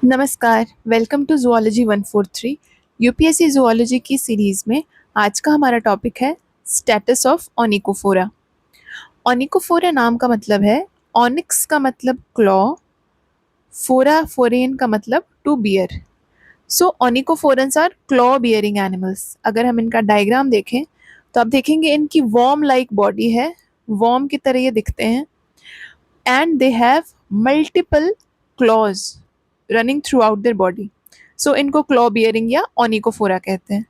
नमस्कार, welcome to zoology 143। UPSC zoology की series में आज का हमारा टॉपिक है स्टेटस ऑफ ओनिकोफोरा। ओनिकोफोरा नाम का मतलब है, ऑनिक्स का मतलब क्लॉ, फोरा फोरेन का मतलब to bear. So onychophorans are claw bearing animals. अगर हम इनका डायग्राम देखें तो आप देखेंगे इनकी वॉर्म लाइक बॉडी है, वॉर्म की तरह ये दिखते हैं, and they have multiple claws running throughout their body. So इनको क्लॉ बियरिंग या ओनिकोफोरा कहते हैं।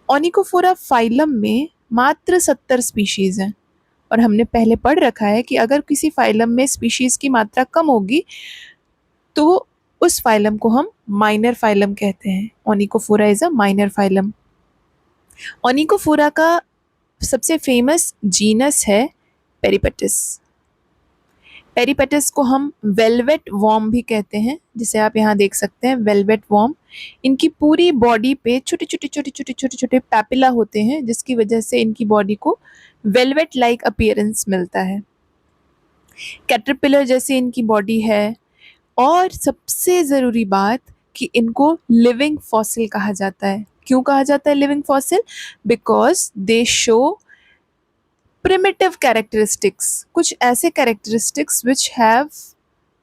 ओनिकोफोरा फाइलम में मात्र 70 स्पीशीज हैं, और हमने पहले पढ़ रखा है कि अगर किसी फाइलम में स्पीशीज की मात्रा कम होगी तो उस फाइलम को हम माइनर फाइलम कहते हैं। ओनिकोफोरा इज अ माइनर फाइलम। ओनिकोफोरा का सबसे फेमस जीनस है पेरिपेटस। पेरिपेटस को हम वेलवेट वॉर्म भी कहते हैं, जिसे आप यहाँ देख सकते हैं, वेलवेट वॉर्म। इनकी पूरी बॉडी पे छोटे छोटे छोटे छोटे छोटे छोटे पैपिला होते हैं, जिसकी वजह से इनकी बॉडी को वेलवेट लाइक अपीयरेंस मिलता है। कैटरपिलर जैसी इनकी बॉडी है, और सबसे ज़रूरी बात कि इनको लिविंग फॉसिल कहा जाता है। क्यों कहा जाता है living fossil? Because they show primitive characteristics, कुछ ऐसे characteristics which have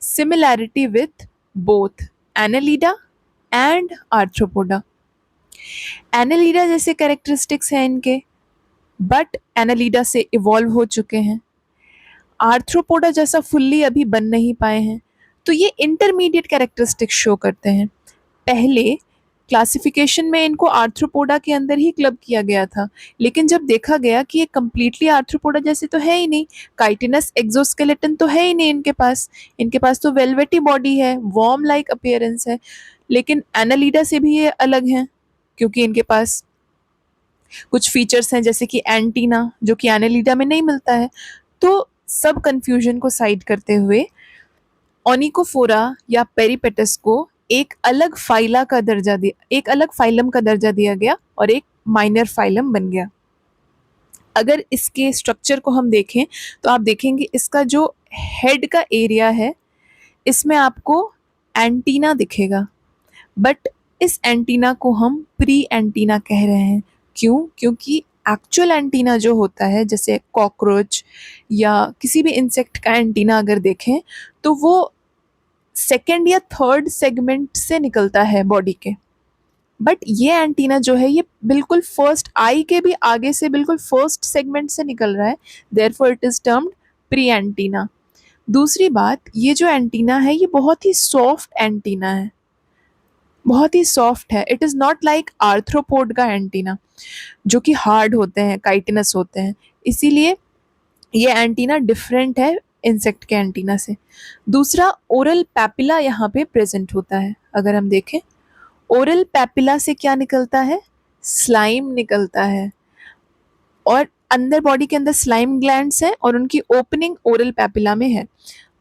similarity with both Annelida and Arthropoda. Annelida जैसे characteristics हैं इनके, बट Annelida से इवॉल्व हो चुके हैं। आर्थ्रोपोडा जैसा फुल्ली अभी बन नहीं पाए हैं, तो ये इंटरमीडिएट कैरेक्टरिस्टिक्स शो करते हैं। पहले क्लासिफिकेशन में इनको आर्थ्रोपोडा के अंदर ही क्लब किया गया था, लेकिन जब देखा गया कि ये कम्प्लीटली आर्थ्रोपोडा जैसे तो है ही नहीं, काइटिनस एक्सोस्केलेटन तो है ही नहीं इनके पास तो वेलवेटी बॉडी है, वॉर्म लाइक अपीयरेंस है, लेकिन एनालिडा से भी ये अलग हैं क्योंकि इनके पास कुछ फीचर्स हैं जैसे कि एंटीना, जो कि एनालिडा में नहीं मिलता है। तो सब कंफ्यूजन को साइड करते हुए ओनिकोफोरा या पेरिपेटस को एक अलग फाइलम का दर्जा दिया गया और एक माइनर फाइलम बन गया। अगर इसके स्ट्रक्चर को हम देखें तो आप देखेंगे इसका जो हेड का एरिया है, इसमें आपको एंटीना दिखेगा, बट इस एंटीना को हम प्री एंटीना कह रहे हैं। क्यों? क्योंकि एक्चुअल एंटीना जो होता है, जैसे कॉकरोच या किसी भी इंसेक्ट का एंटीना अगर देखें तो वो सेकेंड या थर्ड सेगमेंट से निकलता है बॉडी के, बट ये एंटीना जो है ये बिल्कुल फर्स्ट आई के भी आगे से बिल्कुल फर्स्ट सेगमेंट से निकल रहा है, therefore it is termed pre antenna. दूसरी बात, ये जो एंटीना है ये बहुत ही सॉफ्ट एंटीना है, बहुत ही सॉफ्ट है। It is not like arthropod का एंटीना जो कि हार्ड होते हैं, काइटिनस होते हैं, इसीलिए ये एंटीना डिफरेंट है इंसेक्ट के एंटीना से। दूसरा, ओरल पैपिला यहाँ पे प्रेजेंट होता है। अगर हम देखें ओरल पैपिला से क्या निकलता है? स्लाइम निकलता है, और अंदर बॉडी के अंदर स्लाइम ग्लैंड्स हैं और उनकी ओपनिंग ओरल पैपिला में है।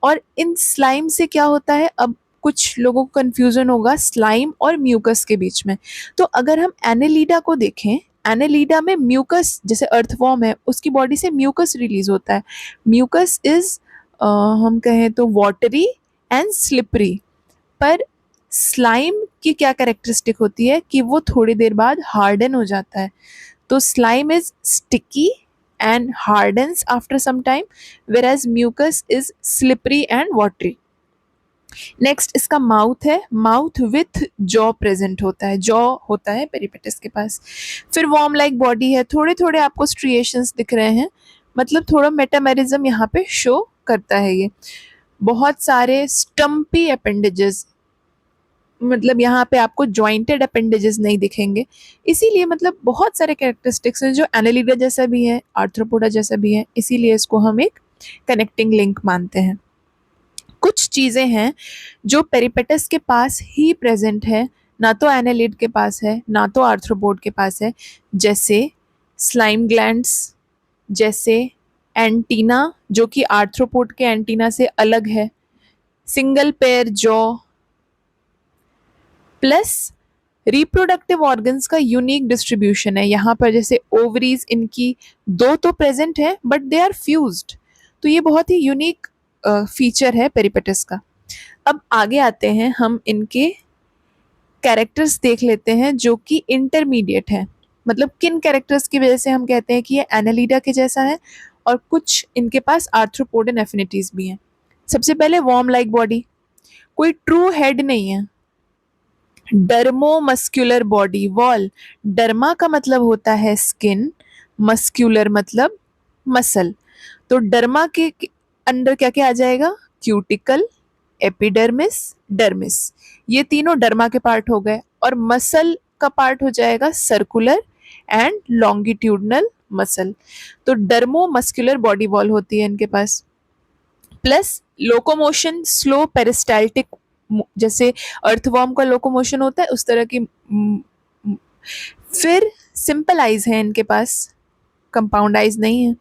और इन स्लाइम से क्या होता है, अब कुछ लोगों को कंफ्यूजन होगा स्लाइम और म्यूकस के बीच में। तो अगर हम एनेलिडा को देखें, एनेलिडा में म्यूकस, जैसे अर्थवॉर्म है उसकी बॉडी से म्यूकस रिलीज होता है। म्यूकस इज हम कहें तो वाटरी एंड स्लिपरी, पर स्लाइम की क्या कैरेक्टरिस्टिक होती है कि वो थोड़ी देर बाद हार्डन हो जाता है। तो slime is sticky and hardens after some time, whereas mucus is slippery and watery. Next इसका माउथ है, माउथ विथ जॉ प्रेजेंट होता है, जॉ होता है पेरिपेटस के पास। फिर वॉर्म लाइक बॉडी है, थोड़े थोड़े आपको स्ट्रिएशंस दिख रहे हैं, मतलब थोड़ा मेटामेरिज्म यहाँ पे शो करता है। ये बहुत सारे स्टम्पी अपेंडेजेस, मतलब यहाँ पे आपको जॉइंटेड अपेंडेजेस नहीं दिखेंगे, इसीलिए मतलब बहुत सारे कैरेक्टरिस्टिक्स हैं जो एनालिडा जैसा भी है, आर्थ्रोपोडा जैसा भी है, इसीलिए इसको हम एक कनेक्टिंग लिंक मानते हैं। कुछ चीज़ें हैं जो पेरिपेटस के पास ही प्रेजेंट है, ना तो एनालिड के पास है ना तो आर्थ्रोपोड के पास है, जैसे स्लाइम ग्लैंड्स, जैसे एंटीना जो कि आर्थ्रोपोड के एंटीना से अलग है, single pair jaw, plus reproductive organs का यूनिक डिस्ट्रीब्यूशन है। यहाँ पर जैसे ओवरीज इनकी दो तो प्रेजेंट है बट दे आर फ्यूज्ड, तो ये बहुत ही यूनिक फीचर है पेरिपेटस का। अब आगे आते हैं, हम इनके कैरेक्टर्स देख लेते हैं जो कि इंटरमीडिएट हैं। मतलब किन कैरेक्टर्स की वजह से हम कहते हैं कि ये एनालिडा के जैसा है, और कुछ इनके पास आर्थ्रोपोडन एफिनिटीज भी हैं। सबसे पहले वॉर्म लाइक बॉडी, कोई ट्रू हेड नहीं है। डर्मोमस्क्यूलर बॉडी वॉल, डर्मा का मतलब होता है स्किन, मस्क्यूलर मतलब मसल। तो डर्मा के अंदर क्या क्या आ जाएगा, क्यूटिकल, एपिडर्मिस, डर्मिस, ये तीनों डर्मा के पार्ट हो गए। और मसल का पार्ट हो जाएगा सर्कुलर एंड लॉन्गिट्यूडनल मसल। तो डर्मोमस्क्यूलर बॉडी वॉल होती है इनके पास। प्लस लोकोमोशन स्लो पेरिस्टाल्टिक, जैसे अर्थवॉर्म का लोकोमोशन होता है उस तरह की। फिर सिंपल आइज है इनके पास, कंपाउंड आइज नहीं है।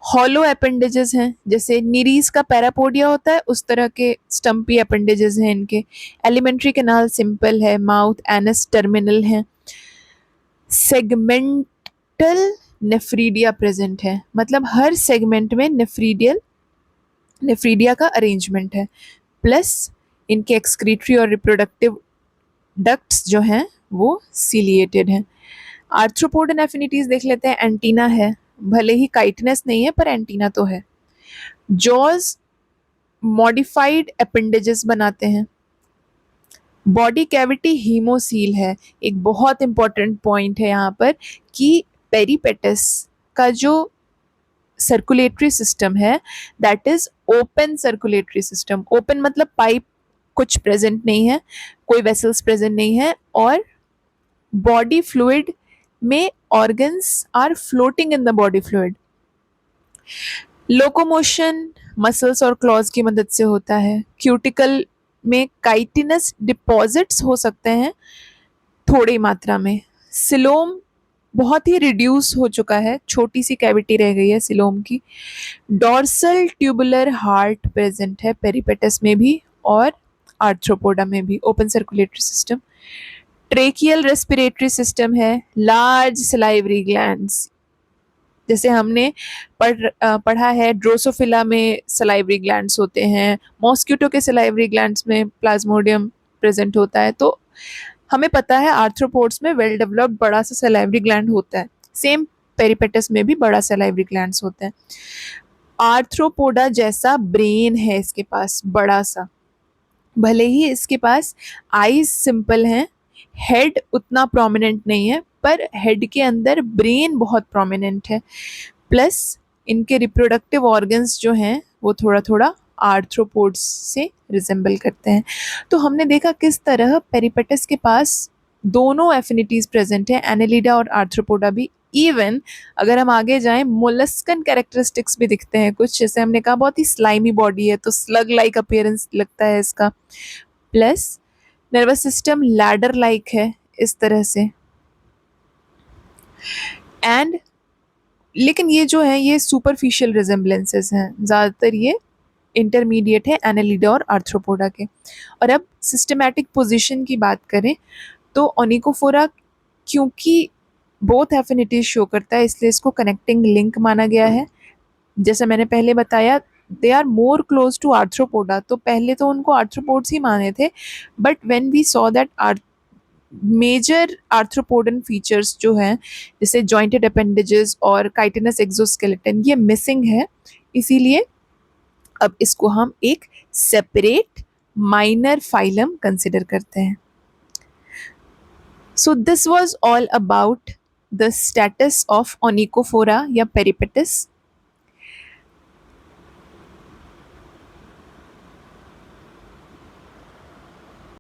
हॉलो अपेंडेजेस हैं, जैसे निरीज का पैरापोडिया होता है उस तरह के स्टम्पी अपेंडेजेस हैं इनके। एलिमेंट्री कैनाल सिंपल है, माउथ एनस टर्मिनल है। सेगमेंटल नेफ्रीडिया प्रेजेंट है, मतलब हर सेगमेंट में नेफ्रीडिया का अरेंजमेंट है। प्लस इनके एक्सक्रीटरी और रिप्रोडक्टिव डक्ट्स जो हैं वो सीलिएटेड हैं। आर्थ्रोपोडन एफिनिटीज देख लेते हैं। एंटीना है, भले ही काइटनेस नहीं है पर एंटीना तो है। जॉज मॉडिफाइड अपेंडेजेस बनाते हैं। बॉडी कैविटी हीमोसील है। एक बहुत इंपॉर्टेंट पॉइंट है यहाँ पर कि पेरिपेटस का जो सर्कुलेटरी सिस्टम है that is open circulatory system. Open मतलब पाइप कुछ प्रेजेंट नहीं है, कोई वेसल्स प्रेजेंट नहीं है, और बॉडी फ्लूइड में organs are floating in the body fluid. Locomotion muscles और क्लॉज की मदद से होता है। क्यूटिकल में काइटिनस डिपॉजिट्स हो सकते हैं थोड़ी मात्रा में। सिलोम बहुत ही रिड्यूस हो चुका है, छोटी सी कैविटी रह गई है सिलोम की। डॉर्सल ट्यूबुलर हार्ट प्रेजेंट है पेरिपेटस में भी और आर्थ्रोपोडा में भी, open circulatory system. Tracheal respiratory system है। लार्ज सलाइवरी ग्लैंड्स, जैसे हमने पढ़ा है ड्रोसोफिला में सलाइवरी ग्लैंड्स होते हैं, मॉस्किटो के सलाइवरी ग्लैंड्स में प्लाज्मोडियम प्रेजेंट होता है। तो हमें पता है आर्थ्रोपोड्स में वेल डेवलप्ड बड़ा सा सलाइवरी ग्लैंड होता है। सेम पेरिपेटस में भी बड़ा सलाइवरी ग्लैंड्स होते हैं। आर्थ्रोपोडा जैसा ब्रेन है इसके पास बड़ा सा, भले ही इसके पास आईज सिंपल हैं, हेड उतना प्रोमिनेंट नहीं है, पर हेड के अंदर ब्रेन बहुत प्रोमिनेंट है। प्लस इनके रिप्रोडक्टिव ऑर्गन्स जो हैं वो थोड़ा थोड़ा आर्थ्रोपोड्स से रिजेंबल करते हैं। तो हमने देखा किस तरह पेरिपेटस के पास दोनों एफिनिटीज प्रेजेंट है, एनालिडा और आर्थ्रोपोडा भी। इवन अगर हम आगे जाएं मोलस्कन कैरेक्टरिस्टिक्स भी दिखते हैं कुछ, जैसे हमने कहा बहुत ही स्लाइमी बॉडी है तो स्लग लाइक अपीयरेंस लगता है इसका। Plus nervous system ladder like है इस तरह से। एंड लेकिन ये जो है ये सुपरफिशियल रिजेम्बलेंसेस हैं, ज़्यादातर ये इंटरमीडिएट है एनालिडा और आर्थ्रोपोडा के। और अब सिस्टमैटिक पोजीशन की बात करें तो ओनिकोफोरा क्योंकि बोथ एफिनिटीज शो करता है इसलिए इसको कनेक्टिंग लिंक माना गया है। जैसे मैंने पहले बताया they are more close to arthropoda, तो पहले तो उनको आर्थ्रोपोड्स ही माने थे, but when we saw that major arthropodan features जो हैं जैसे जॉइंटेड अपेंडेजेस और काइटिनस एक्सोस्केलेटन ये मिसिंग है, इसीलिए अब इसको हम एक सेपरेट माइनर फाइलम कंसिडर करते हैं। So this was all about the status of Onychophora या Peripatus